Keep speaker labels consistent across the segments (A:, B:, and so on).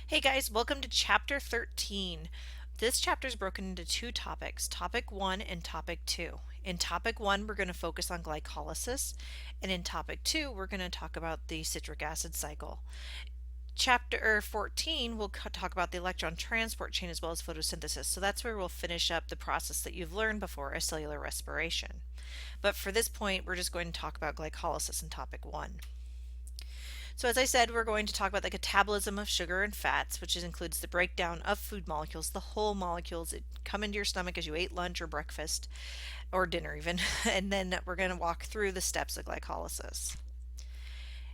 A: Hey guys, welcome to chapter 13. This chapter is broken into two topics, topic 1 and topic 2. In topic 1, we're going to focus on glycolysis, and in topic 2, we're going to talk about the citric acid cycle. Chapter 14, we'll talk about the electron transport chain as well as photosynthesis. So that's where we'll finish up the process that you've learned before, a cellular respiration. But for this point, we're just going to talk about glycolysis in topic 1. So as I said, we're going to talk about the catabolism of sugar and fats, which includes the breakdown of food molecules, the whole molecules that come into your stomach as you ate lunch or breakfast or dinner even, and then we're going to walk through the steps of glycolysis.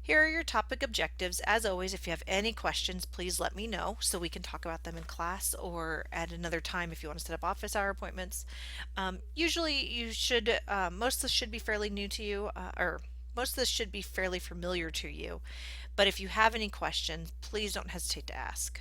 A: Here are your topic objectives. As always, if you have any questions, please let me know so we can talk about them in class or at another time if you want to set up office hour appointments. Usually you should, most of this should be fairly new to you, or most of this should be fairly familiar to you, but if you have any questions, please don't hesitate to ask.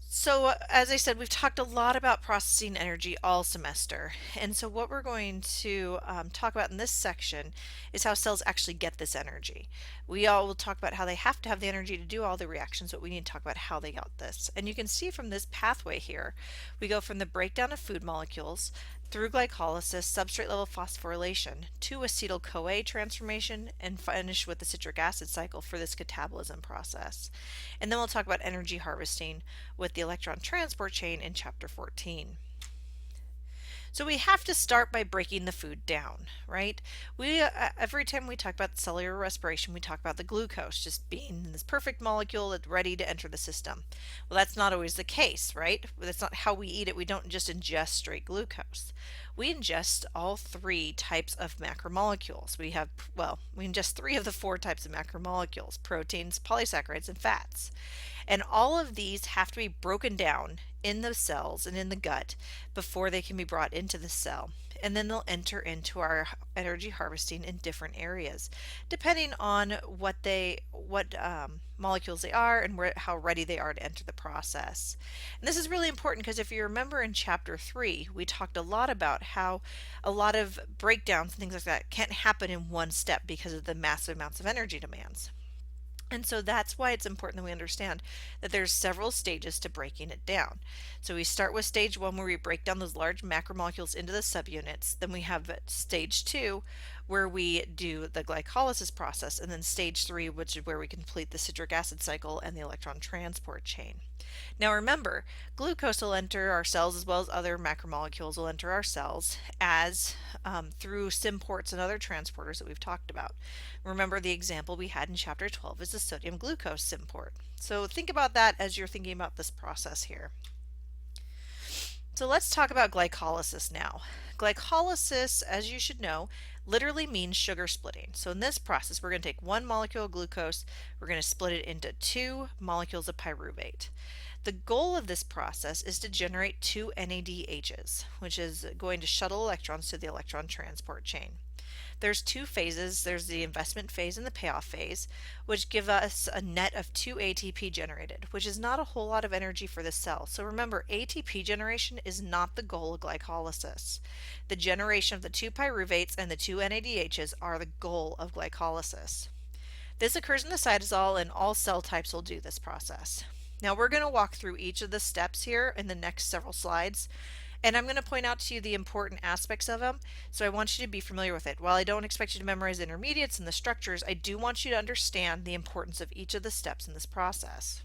A: So as I said, we've talked a lot about processing energy all semester, and so what we're going to talk about in this section is how cells actually get this energy. We all will talk about how they have to have the energy to do all the reactions, but we need to talk about how they got this. And you can see from this pathway here, we go from the breakdown of food molecules through glycolysis, substrate level phosphorylation, to acetyl-CoA transformation, and finish with the citric acid cycle for this catabolism process. And then we'll talk about energy harvesting with the electron transport chain in chapter 14. So we have to start by breaking the food down, right? Every time we talk about cellular respiration, we talk about the glucose just being this perfect molecule that's ready to enter the system. Well, that's not always the case, right? That's not how we eat it. We don't just ingest straight glucose. We ingest all three types of macromolecules. We ingest three of the four types of macromolecules: proteins, polysaccharides, and fats. And all of these have to be broken down in the cells and in the gut before they can be brought into the cell. And then they'll enter into our energy harvesting in different areas, depending on what molecules they are and how ready they are to enter the process. And this is really important because if you remember in chapter 3, we talked a lot about how a lot of breakdowns and things like that can't happen in one step because of the massive amounts of energy demands. And so that's why it's important that we understand that there's several stages to breaking it down. So we start with stage 1 where we break down those large macromolecules into the subunits. Then we have stage 2 where we do the glycolysis process, and then stage 3, which is where we complete the citric acid cycle and the electron transport chain. Now remember, glucose will enter our cells as well as other macromolecules will enter our cells as through symports and other transporters that we've talked about. Remember the example we had in chapter 12 is the sodium glucose symport. So think about that as you're thinking about this process here. So let's talk about glycolysis now. Glycolysis, as you should know, literally means sugar splitting. So in this process, we're going to take one molecule of glucose, we're going to split it into two molecules of pyruvate. The goal of this process is to generate two NADHs, which is going to shuttle electrons to the electron transport chain. There's two phases. There's the investment phase and the payoff phase, which give us a net of 2 ATP generated, which is not a whole lot of energy for the cell. So remember, ATP generation is not the goal of glycolysis. The generation of the two pyruvates and the two NADHs are the goal of glycolysis. This occurs in the cytosol, and all cell types will do this process. Now we're going to walk through each of the steps here in the next several slides. And I'm going to point out to you the important aspects of them, so I want you to be familiar with it. While I don't expect you to memorize the intermediates and the structures, I do want you to understand the importance of each of the steps in this process.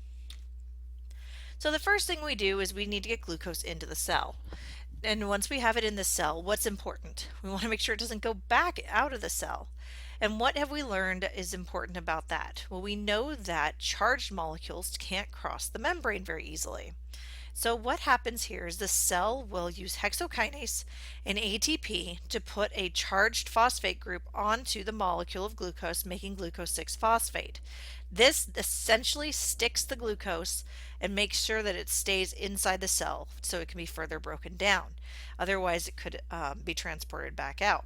A: So the first thing we do is we need to get glucose into the cell. And once we have it in the cell, what's important? We want to make sure it doesn't go back out of the cell. And what have we learned is important about that? Well, we know that charged molecules can't cross the membrane very easily. So what happens here is the cell will use hexokinase and ATP to put a charged phosphate group onto the molecule of glucose, making glucose 6-phosphate. This essentially sticks the glucose and makes sure that it stays inside the cell so it can be further broken down. Otherwise, it could be transported back out.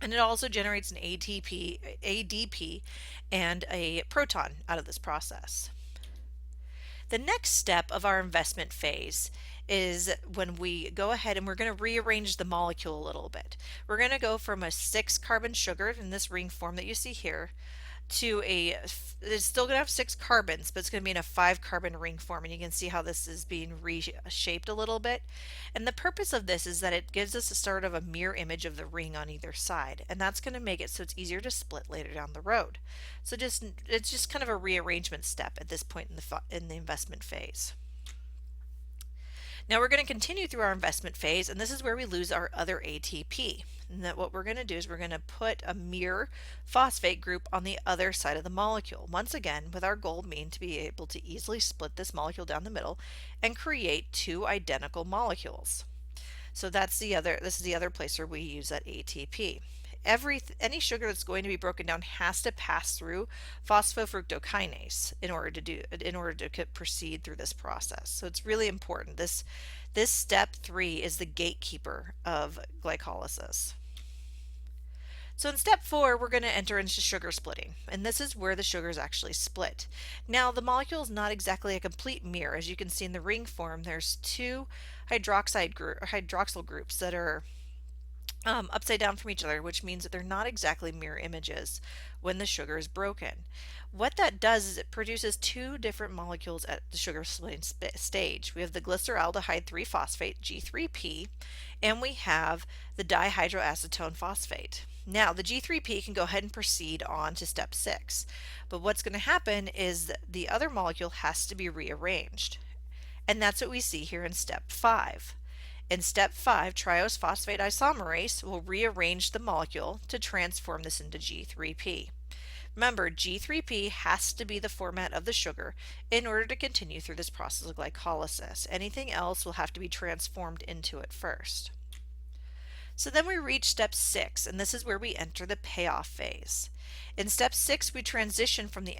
A: And it also generates an ADP, and a proton out of this process. The next step of our investment phase is when we go ahead and we're going to rearrange the molecule a little bit. We're going to go from a 6-carbon sugar in this ring form that you see here to a, it's still going to have 6 carbons, but it's going to be in a 5 carbon ring form. And you can see how this is being reshaped a little bit. And the purpose of this is that it gives us a sort of a mirror image of the ring on either side. And that's going to make it so it's easier to split later down the road. So it's just kind of a rearrangement step at this point in the investment phase. Now we're going to continue through our investment phase, and this is where we lose our other ATP. And that what we're going to do is we're going to put a mirror phosphate group on the other side of the molecule. Once again, with our goal being to be able to easily split this molecule down the middle and create 2 identical molecules. So this is the other place where we use that ATP. Any sugar that's going to be broken down has to pass through phosphofructokinase in order to proceed through this process. So it's really important. This step 3 is the gatekeeper of glycolysis. So in step 4, we're going to enter into sugar splitting, and this is where the sugars actually split. Now the molecule is not exactly a complete mirror. As you can see in the ring form, there's 2 hydroxyl groups that are upside down from each other, which means that they're not exactly mirror images when the sugar is broken. What that does is it produces 2 different molecules at the sugar splitting stage. We have the glyceraldehyde 3-phosphate, G3P, and we have the dihydroacetone phosphate. Now the G3P can go ahead and proceed on to step 6, but what's going to happen is that the other molecule has to be rearranged, and that's what we see here in step 5. In step 5, triose phosphate isomerase will rearrange the molecule to transform this into G3P. Remember, G3P has to be the format of the sugar in order to continue through this process of glycolysis. Anything else will have to be transformed into it first. So then we reach step 6, and this is where we enter the payoff phase. In step 6, we transition into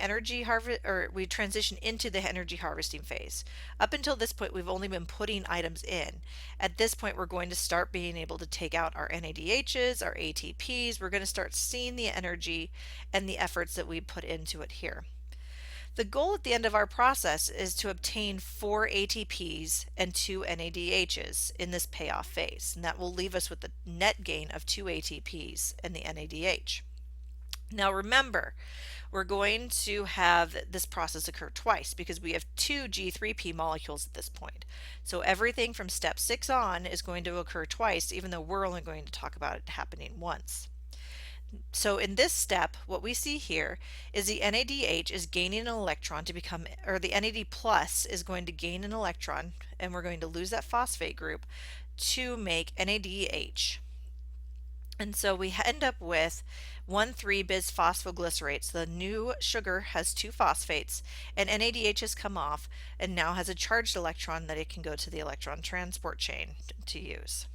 A: the energy harvesting phase. Up until this point, we've only been putting items in. At this point, we're going to start being able to take out our NADHs, our ATPs. We're going to start seeing the energy and the efforts that we put into it here. The goal at the end of our process is to obtain 4 ATPs and 2 NADHs in this payoff phase, and that will leave us with a net gain of 2 ATPs and the NADH. Now remember, we're going to have this process occur twice because we have 2 G3P molecules at this point. So everything from step 6 on is going to occur twice, even though we're only going to talk about it happening once. So in this step, what we see here is the NADH is gaining an electron to become, or the NAD plus is going to gain an electron, and we're going to lose that phosphate group to make NADH. And so we end up with 1,3-bis-phosphoglycerate. So the new sugar has 2 phosphates, and NADH has come off and now has a charged electron that it can go to the electron transport chain to use.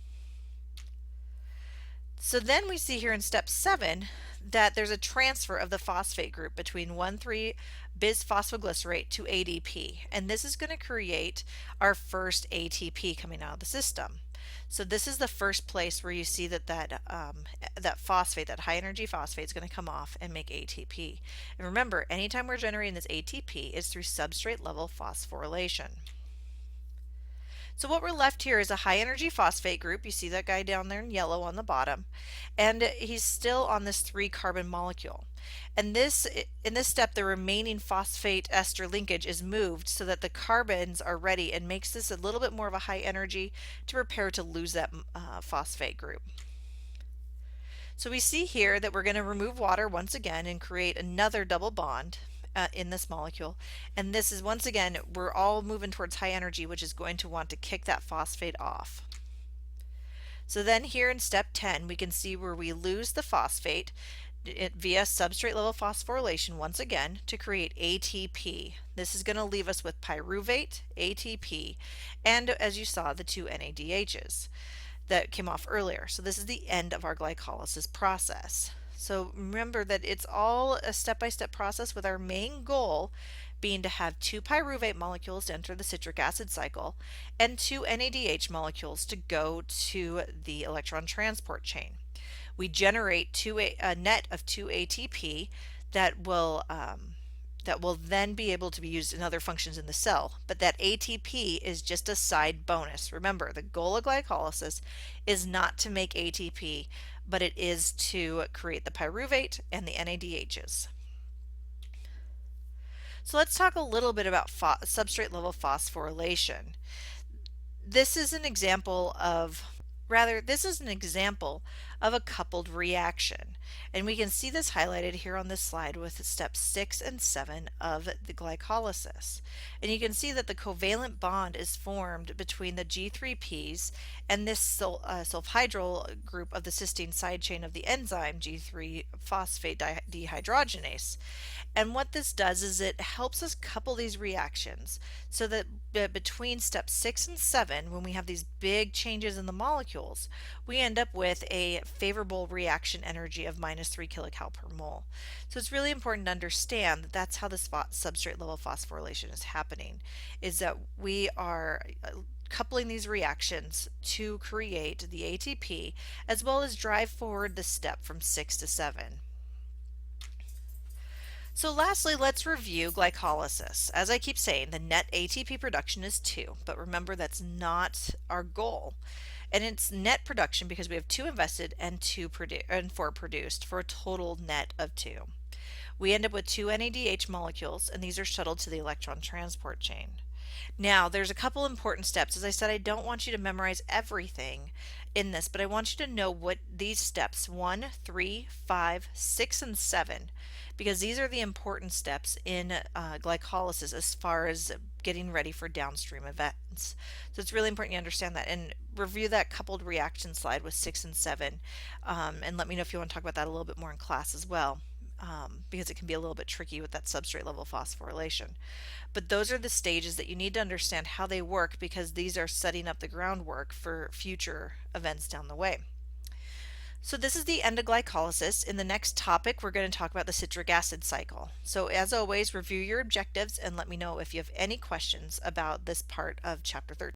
A: So then we see here in step 7 that there's a transfer of the phosphate group between 1,3-bis-phosphoglycerate to ADP, and this is going to create our first ATP coming out of the system. So this is the first place where you see that phosphate, that high energy phosphate, is going to come off and make ATP. And remember, anytime we're generating this ATP is through substrate level phosphorylation. So what we're left here is a high energy phosphate group. You see that guy down there in yellow on the bottom, and he's still on this 3-carbon molecule. And in this step, the remaining phosphate ester linkage is moved so that the carbons are ready, and makes this a little bit more of a high energy to prepare to lose that phosphate group. So we see here that we're going to remove water once again and create another double bond in this molecule, and this is once again, we're all moving towards high energy, which is going to want to kick that phosphate off. So then here in step 10, we can see where we lose the phosphate via substrate level phosphorylation once again to create ATP. This is going to leave us with pyruvate, ATP, and as you saw, the 2 NADHs that came off earlier. So this is the end of our glycolysis process. So remember that it's all a step-by-step process, with our main goal being to have 2 pyruvate molecules to enter the citric acid cycle and 2 NADH molecules to go to the electron transport chain. We generate a net of 2 ATP that will then be able to be used in other functions in the cell, but that ATP is just a side bonus. Remember, the goal of glycolysis is not to make ATP, but it is to create the pyruvate and the NADHs. So let's talk a little bit about substrate level phosphorylation. This is an example of, this is an example of a coupled reaction. And we can see this highlighted here on this slide with steps 6 and 7 of the glycolysis. And you can see that the covalent bond is formed between the G3Ps and this sulfhydryl group of the cysteine side chain of the enzyme G3-phosphate dehydrogenase. And what this does is it helps us couple these reactions so that between steps 6 and 7, when we have these big changes in the molecules, we end up with a favorable reaction energy of -3 kilocal per mole. So it's really important to understand that that's how this substrate level phosphorylation is happening, is that we are coupling these reactions to create the ATP as well as drive forward the step from 6 to 7. So lastly, let's review glycolysis. As I keep saying, the net ATP production is 2, but remember that's not our goal. And it's net production because we have 2 invested and 4 produced for a total net of 2. We end up with 2 NADH molecules, and these are shuttled to the electron transport chain. Now, there's a couple important steps. As I said, I don't want you to memorize everything in this, but I want you to know what these steps 1, 3, 5, 6, and 7, because these are the important steps in glycolysis as far as getting ready for downstream events. So it's really important you understand that and review that coupled reaction slide with 6 and 7, and let me know if you want to talk about that a little bit more in class as well. Because it can be a little bit tricky with that substrate level phosphorylation. But those are the stages that you need to understand how they work, because these are setting up the groundwork for future events down the way. So this is the end of glycolysis. In the next topic, we're going to talk about the citric acid cycle. So as always, review your objectives and let me know if you have any questions about this part of chapter 13.